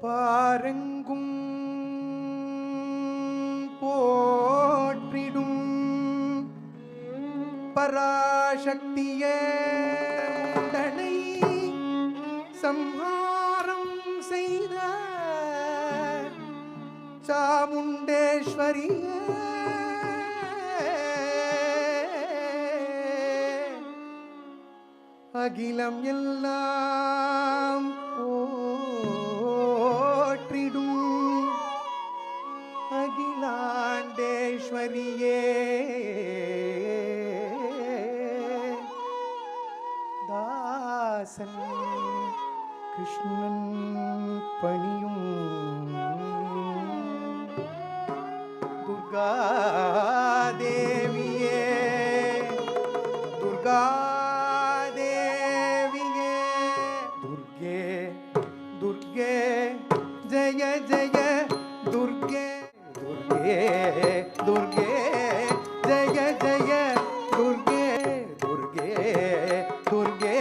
பாரெங்கும் போற்றிடும் பராசக்தியே உடனை சம்ஹாரம் செய்த சாமுண்டேஸ்வரியே அகிலம் எல்லாம் போற்றிடும் அகிலாண்டேஸ்வரியே தாசன் கிருஷ்ணன் பணியும் துர்கா தேவியே துர்கா दुर्गे जय जय दुर्गे दुर्गे दुर्गे जय जय दुर्गे दुर्गे दुर्गे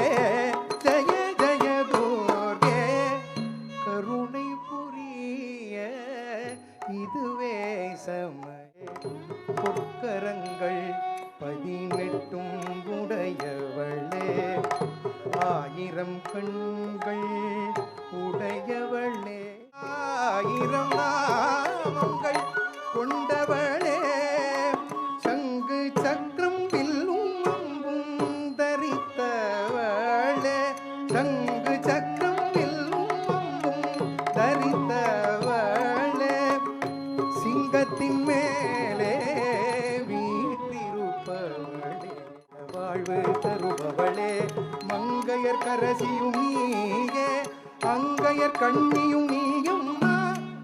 जय जय दुर्गे करुणை புரிய இதுவே சமய பொற்கரங்கள் 18 உடையவளே ஆயிரம் கண்கள் உடையவளே ஆயிரம் நாமங்கள் கொண்டவளே சங்கு சக்கரம் வில்லும் அம்பும் தரித்தவளே சங்கு சக்கரம் வில்லும் அம்பும் தரித்தவளே சிங்கத்தின் மேலே வீற்றிருப்பவளே வாழ்வு தருபவளே மங்கையர் கரசியும் நீயே அங்கையர் கண்ணியும் நீயம்மா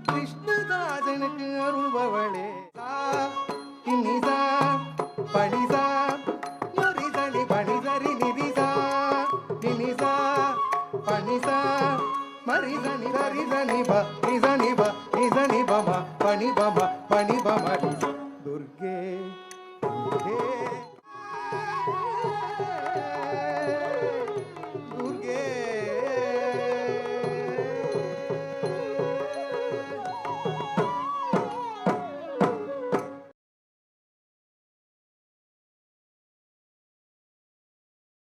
கிருஷ்ணதாசனுக்கு அருள்பவளே இனிசா பனிசா மரிசனி பனிசரி நிதிசா இனிசா பனிசா மரிசனி சரிசனி ப நிசனி ப நிசனி பம பனி பம பனி பம